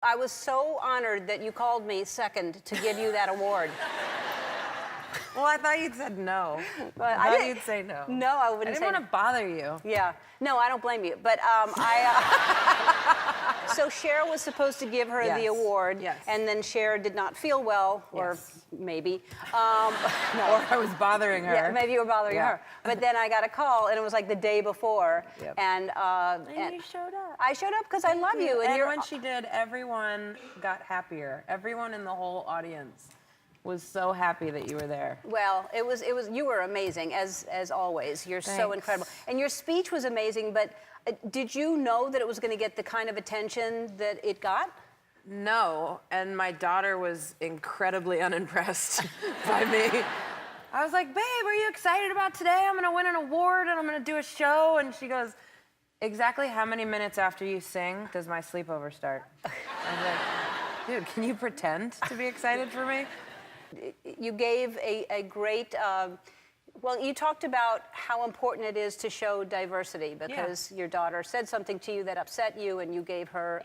I was so honored that you called me second to give you that award. Well, I thought you'd said no. But I thought you'd say no. No, I wouldn't I say. didn't want to bother you. Yeah. No, I don't blame you. But so Cher was supposed to give her the award, and then Cher did not feel well, or maybe. No. Or I was bothering her. Yeah, maybe you were bothering her. But then I got a call, and it was like the day before, and you showed up. I showed up because I love you. And when she did, everyone got happier. Everyone in the whole audience was so happy that you were there. Well, it was you were amazing as always. You're so incredible. And your speech was amazing, but did you know that it was going to get the kind of attention that it got? No, and my daughter was incredibly unimpressed by me. I was like, babe, are you excited about today? I'm going to win an award and I'm going to do a show. And she goes, exactly how many minutes after you sing does my sleepover start? I was like, dude, can you pretend to be excited for me? You gave a great, well, you talked about how important it is to show diversity because your daughter said something to you that upset you and you gave her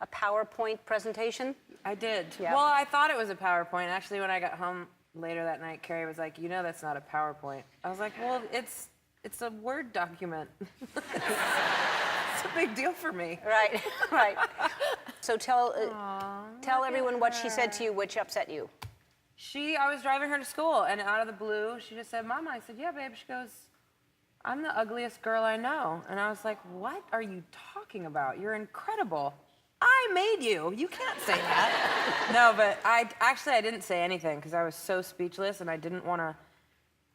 a PowerPoint presentation. I did. Yeah. Well, I thought it was a PowerPoint. Actually, when I got home later that night, Carrie was like, you know that's not a PowerPoint. I was like, well, it's a Word document. It's a big deal for me. Right, right. So tell everyone what she said to you, which upset you. I was driving her to school, and out of the blue, she just said, Mama. I said, yeah, babe. She goes, I'm the ugliest girl I know. And I was like, what are you talking about? You're incredible. I made you. You can't say that. No, but I didn't say anything because I was so speechless, and I didn't want to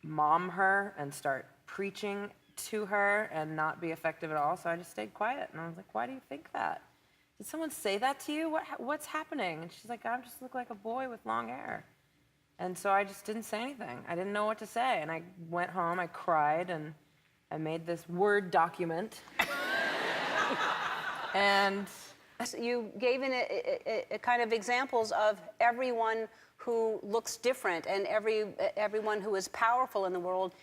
mom her and start preaching to her and not be effective at all. So I just stayed quiet, and I was like, why do you think that? Did someone say that to you? What's happening? And she's like, I just look like a boy with long hair. And so I just didn't say anything. I didn't know what to say. And I went home, I cried, and I made this Word document. And you gave in a kind of examples of everyone who looks different and everyone who is powerful in the world,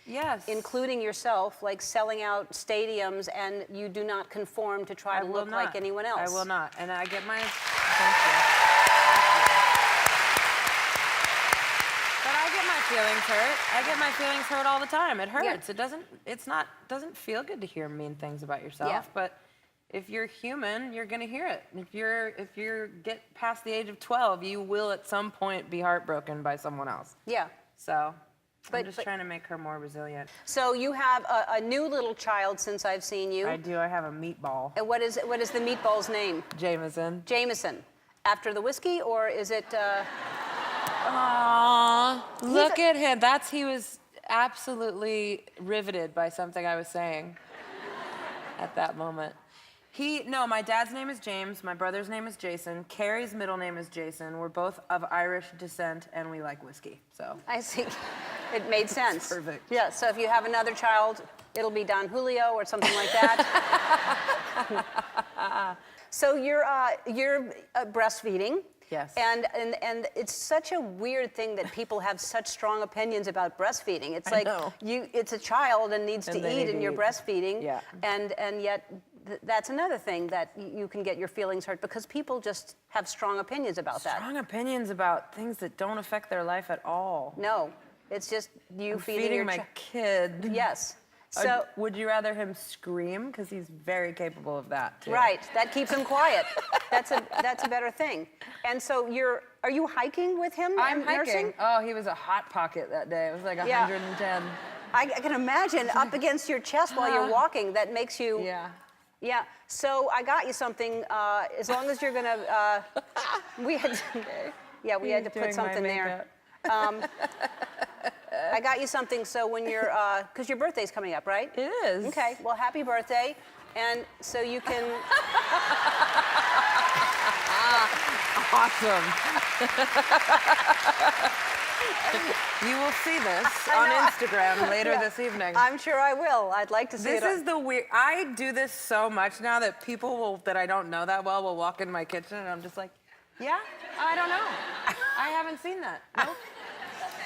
including yourself, like selling out stadiums, and you do not conform to try to look like anyone else. I will not. And I get my... Thank you. Feelings hurt. I get my feelings hurt all the time. It hurts. It doesn't feel good to hear mean things about yourself. But if you're human, you're gonna hear it. If you get past the age of 12, you will at some point be heartbroken by someone else. Yeah. So I'm just trying to make her more resilient. So you have a new little child since I've seen you. I do. I have a meatball. And what is the meatball's name? Jameson. Jameson. After the whiskey, or is it? Aww, look at him. He was absolutely riveted by something I was saying at that moment. No, my dad's name is James, my brother's name is Jason, Carrie's middle name is Jason. We're both of Irish descent, and we like whiskey, so. I see. It made sense. It's perfect. Yeah, so if you have another child, it'll be Don Julio or something like that. So you're breastfeeding. Yes. And it's such a weird thing that people have such strong opinions about breastfeeding. It's like it's a child and needs to eat, and you're breastfeeding. Yeah. And yet that's another thing that you can get your feelings hurt because people just have strong opinions about that. Strong opinions about things that don't affect their life at all. No, it's just you feeding your my kid. Yes. So would you rather him scream? Because he's very capable of that too. Right, that keeps him quiet. That's a better thing. And so are you hiking with him? I'm hiking. Nursing? Oh, he was a hot pocket that day. It was like 110. I can imagine up against your chest while you're walking. That makes you. Yeah. Yeah. So I got you something. As long as you're gonna, we had to put something there. I got you something so when you're, because your birthday's coming up, right? It is. Okay, well, happy birthday. And so you can... Awesome. You will see this on Instagram later this evening. I'm sure I will. I'd like to see it. This is the weird... I do this so much now that people that I don't know that well will walk in my kitchen and I'm just like, yeah, I don't know. I haven't seen that. Nope.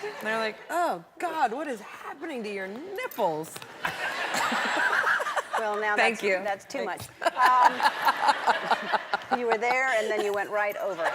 And they're like, oh, God, what is happening to your nipples? Well, now Thank you. That's too much. You were there, and then you went right over it.